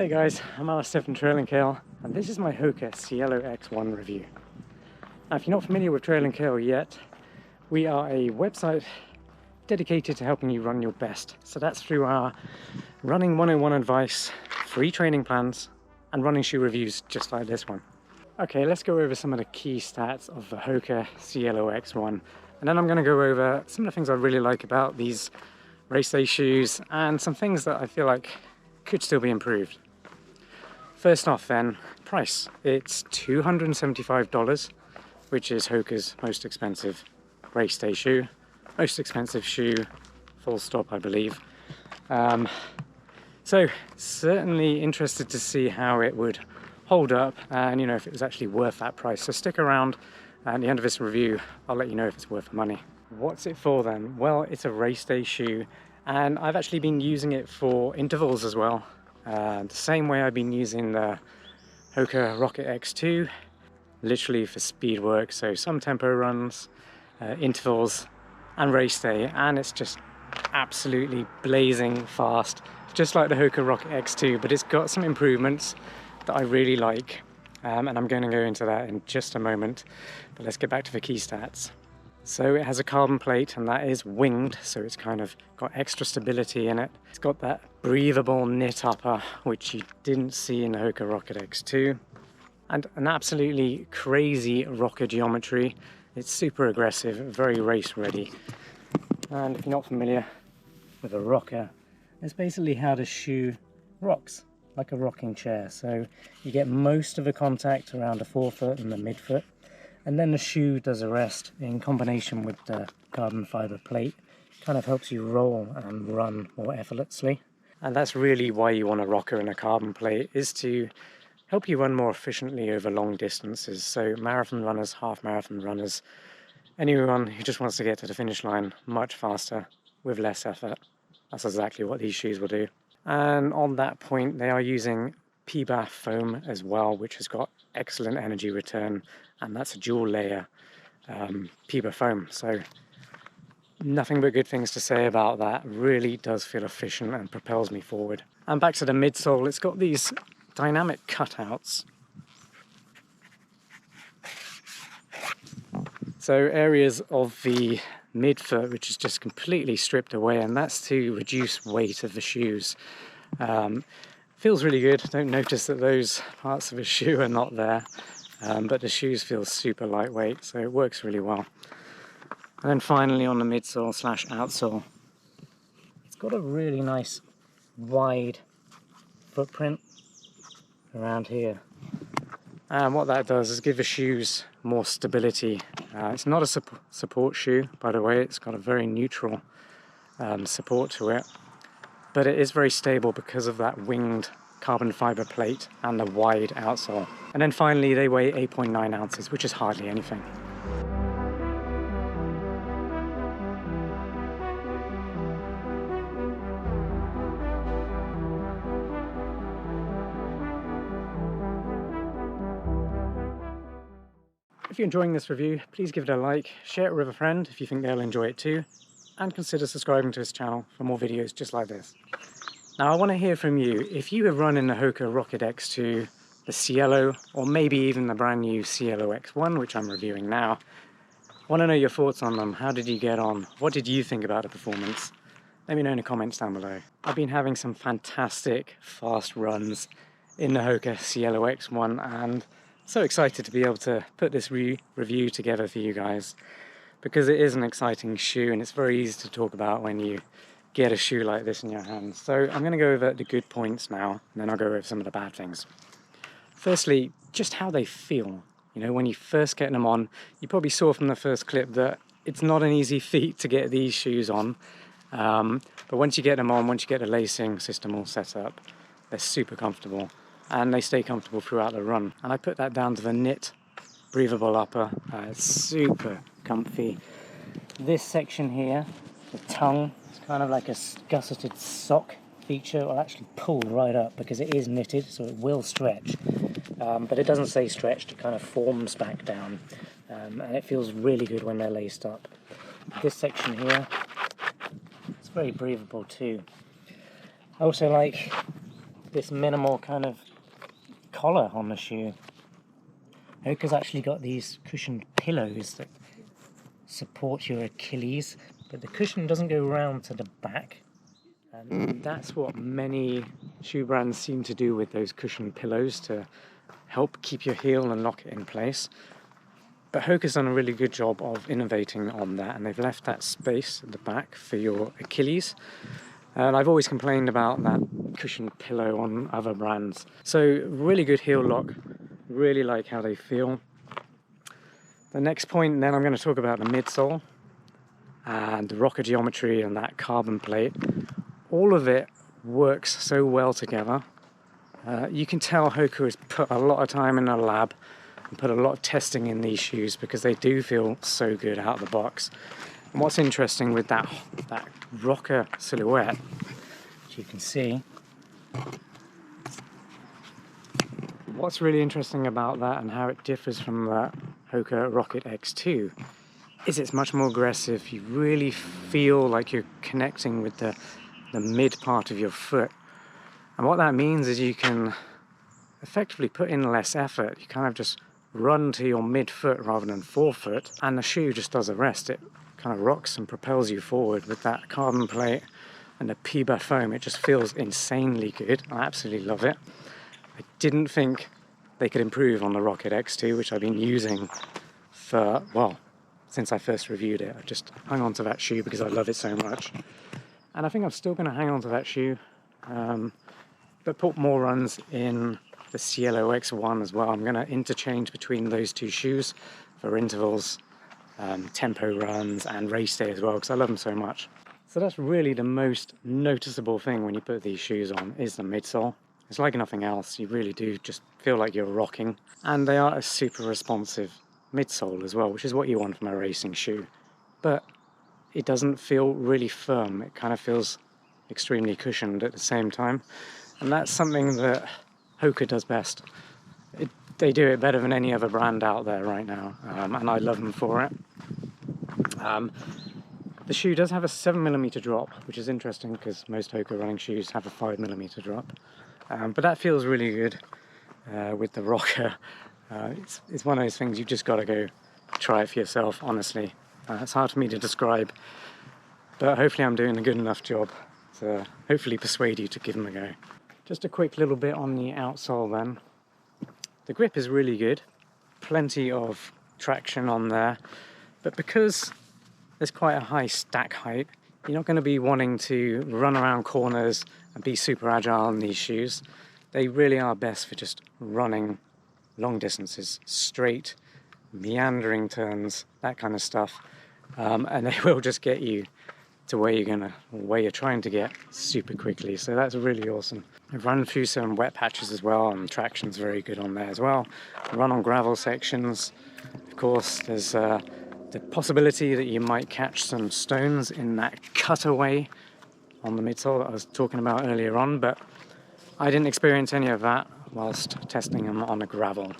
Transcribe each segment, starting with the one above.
Hey guys, I'm Alastair from Trail Kale, and this is my HOKA Cielo X1 review. Now, if you're not familiar with Trail Kale yet, we are a website dedicated to helping you run your best. So that's through our running 101 advice, free training plans, and running shoe reviews just like this one. Okay, let's go over some of the key stats of the HOKA Cielo X1, and then I'm going to go over some of the things I really like about these race day shoes and some things that I feel like could still be improved. First off then, price. It's $275, which is Hoka's most expensive race day shoe. Most expensive shoe, full stop, I believe. So certainly interested to see how it would hold up and if it was actually worth that price. So stick around, and at the end of this review I'll let you know if it's worth the money. What's it for then? Well, it's a race day shoe, and I've actually been using it for intervals as well. The same way I've been using the Hoka Rocket X2, literally for speed work, so some tempo runs, intervals and race day, and it's just absolutely blazing fast, just like the Hoka Rocket X2, but it's got some improvements that I really like, and I'm going to go into that in just a moment, but let's get back to the key stats. So it has a carbon plate, and that is winged, so it's kind of got extra stability in it. It's got that breathable knit upper, which you didn't see in the Hoka Rocket X2, and an absolutely crazy rocker geometry. It's super aggressive, very race ready. And if you're not familiar with a rocker, it's basically how the shoe rocks, like a rocking chair. So you get most of the contact around the forefoot and the midfoot, and then the shoe does the rest in combination with the carbon fiber plate. Kind of helps you roll and run more effortlessly. And that's really why you want a rocker and a carbon plate, is to help you run more efficiently over long distances. So marathon runners, half marathon runners, anyone who just wants to get to the finish line much faster with less effort. That's exactly what these shoes will do. And on that point, they are using PBAF foam as well, which has got excellent energy return, and that's a dual layer PBAF foam. So nothing but good things to say about that. Really does feel efficient and propels me forward. And back to the midsole, it's got these dynamic cutouts. So areas of the midfoot which is just completely stripped away, and that's to reduce weight of the shoes. Feels really good. Don't notice that those parts of the shoe are not there, but the shoes feel super lightweight, so it works really well. And then finally on the midsole slash outsole, it's got a really nice wide footprint around here. And what that does is give the shoes more stability. It's not a support shoe, by the way. It's got a very neutral support to it, but it is very stable because of that winged carbon fiber plate and the wide outsole. And then finally they weigh 8.9 ounces, which is hardly anything. If you're enjoying this review, please give it a like, share it with a friend if you think they'll enjoy it too, and consider subscribing to this channel for more videos just like this. Now I want to hear from you. If you have run in the Hoka Rocket X2, the Cielo, or maybe even the brand new Cielo X1, which I'm reviewing now, I want to know your thoughts on them. How did you get on? What did you think about the performance? Let me know in the comments down below. I've been having some fantastic fast runs in the Hoka Cielo X1, and so excited to be able to put this review together for you guys, because it is an exciting shoe and it's very easy to talk about when you get a shoe like this in your hands. So I'm going to go over the good points now, and then I'll go over some of the bad things. Firstly, just how they feel. When you first get them on, you probably saw from the first clip that it's not an easy feat to get these shoes on, but once you get them on, once you get the lacing system all set up, they're super comfortable. And they stay comfortable throughout the run. And I put that down to the knit breathable upper. It's super comfy. This section here, the tongue, it's kind of like a gusseted sock feature. Will actually pull right up because it is knitted, so it will stretch. But it doesn't stay stretched, it kind of forms back down. And it feels really good when they're laced up. This section here, it's very breathable too. I also like this minimal kind of collar on the shoe. Hoka's actually got these cushioned pillows that support your Achilles, but the cushion doesn't go round to the back. And that's what many shoe brands seem to do with those cushioned pillows, to help keep your heel and lock it in place. But Hoka's done a really good job of innovating on that, and they've left that space at the back for your Achilles. And I've always complained about that cushioned pillow on other brands. So really good heel lock, really like how they feel. The next point then, I'm going to talk about the midsole and the rocker geometry and that carbon plate. All of it works so well together. You can tell Hoka has put a lot of time in the lab and put a lot of testing in these shoes, because they do feel so good out of the box. And what's interesting with that rocker silhouette, which you can see, what's really interesting about that and how it differs from the Hoka Rocket X2 is it's much more aggressive. You really feel like you're connecting with the mid part of your foot. And what that means is you can effectively put in less effort. You kind of just run to your midfoot rather than forefoot, and the shoe just does the rest. It kind of rocks and propels you forward with that carbon plate and the PEBA foam. It just feels insanely good. I absolutely love it. I didn't think they could improve on the Rocket X2, which I've been using for, well, since I first reviewed it. I just hung on to that shoe because I love it so much. And I think I'm still going to hang on to that shoe, but put more runs in the Cielo X1 as well. I'm going to interchange between those two shoes for intervals, tempo runs and race day as well, because I love them so much. So that's really the most noticeable thing when you put these shoes on, is the midsole. It's like nothing else. You really do just feel like you're rocking. And they are a super responsive midsole as well, which is what you want from a racing shoe. But it doesn't feel really firm. It kind of feels extremely cushioned at the same time. And that's something that Hoka does best. They do it better than any other brand out there right now, and I love them for it. The shoe does have a 7mm drop, which is interesting because most Hoka running shoes have a 5mm drop. But that feels really good with the rocker. It's one of those things you've just got to go try it for yourself, honestly. It's hard for me to describe, but hopefully I'm doing a good enough job to hopefully persuade you to give them a go. Just a quick little bit on the outsole then. The grip is really good, plenty of traction on there, but because there's quite a high stack height, you're not going to be wanting to run around corners and be super agile in these shoes. They really are best for just running long distances, straight, meandering turns, that kind of stuff, and they will just get you to where you're trying to get super quickly. So that's really awesome. I've run through some wet patches as well, and traction's very good on there as well. I run on gravel sections. Of course, there's the possibility that you might catch some stones in that cutaway on the midsole that I was talking about earlier on, but I didn't experience any of that whilst testing them on the gravel.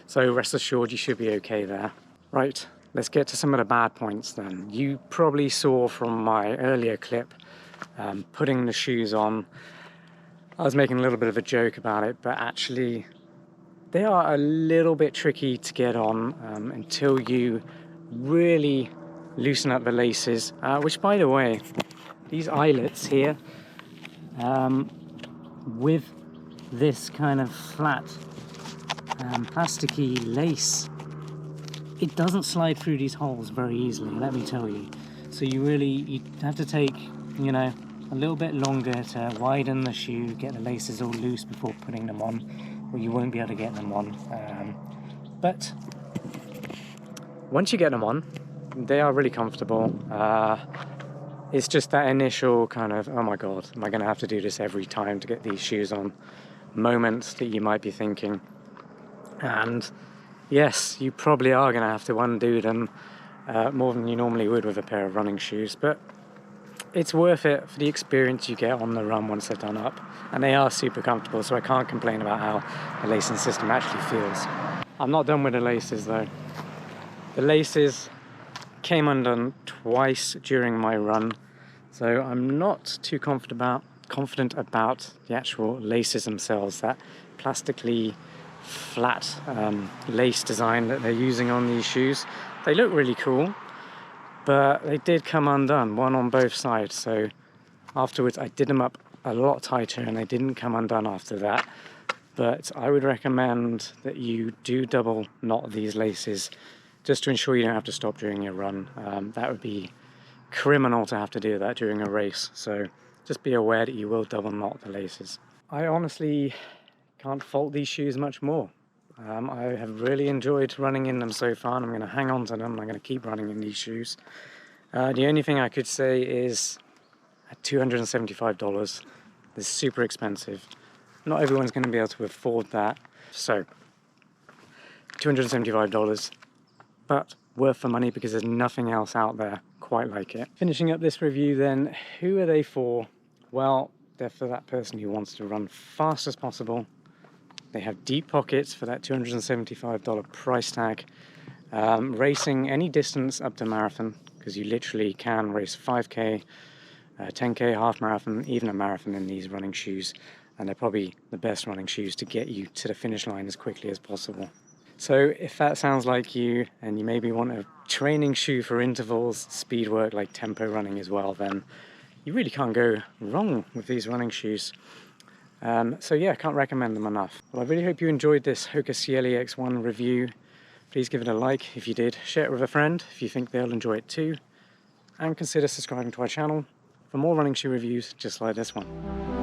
So rest assured, you should be okay there. Right, let's get to some of the bad points then. You probably saw from my earlier clip, putting the shoes on, I was making a little bit of a joke about it, but actually they are a little bit tricky to get on until you really loosen up the laces, which, by the way, these eyelets here, with this kind of flat plasticky lace, it doesn't slide through these holes very easily, let me tell you. So you have to take, a little bit longer to widen the shoe, get the laces all loose before putting them on, or you won't be able to get them on. But once you get them on, they are really comfortable. It's just that initial kind of, oh my god, am I going to have to do this every time to get these shoes on moment that you might be thinking. And yes, you probably are going to have to undo them more than you normally would with a pair of running shoes, but it's worth it for the experience you get on the run once they're done up. And they are super comfortable, so I can't complain about how the lacing system actually feels. I'm not done with the laces though. The laces came undone twice during my run, so I'm not too confident confident about the actual laces themselves, that plastically flat lace design that they're using on these shoes. They look really cool, but they did come undone, one on both sides. So afterwards I did them up a lot tighter and they didn't come undone after that. But I would recommend that you do double knot these laces just to ensure you don't have to stop during your run. That would be criminal to have to do that during a race. So just be aware that you will double knot the laces. I honestly can't fault these shoes much more. I have really enjoyed running in them so far, and I'm going to hang on to them. I'm going to keep running in these shoes. The only thing I could say is at $275, they're super expensive. Not everyone's going to be able to afford that. So $275, but worth the money because there's nothing else out there quite like it. Finishing up this review then, who are they for? Well, they're for that person who wants to run fast as possible. They have deep pockets for that $275 price tag. Racing any distance up to marathon, because you literally can race 5K, 10K, half marathon, even a marathon in these running shoes. And they're probably the best running shoes to get you to the finish line as quickly as possible. So if that sounds like you, and you maybe want a training shoe for intervals, speed work like tempo running as well, then you really can't go wrong with these running shoes. So yeah, I can't recommend them enough. Well, I really hope you enjoyed this HOKA Cielo X1 review. Please give it a like if you did. Share it with a friend if you think they'll enjoy it too. And consider subscribing to our channel for more running shoe reviews just like this one.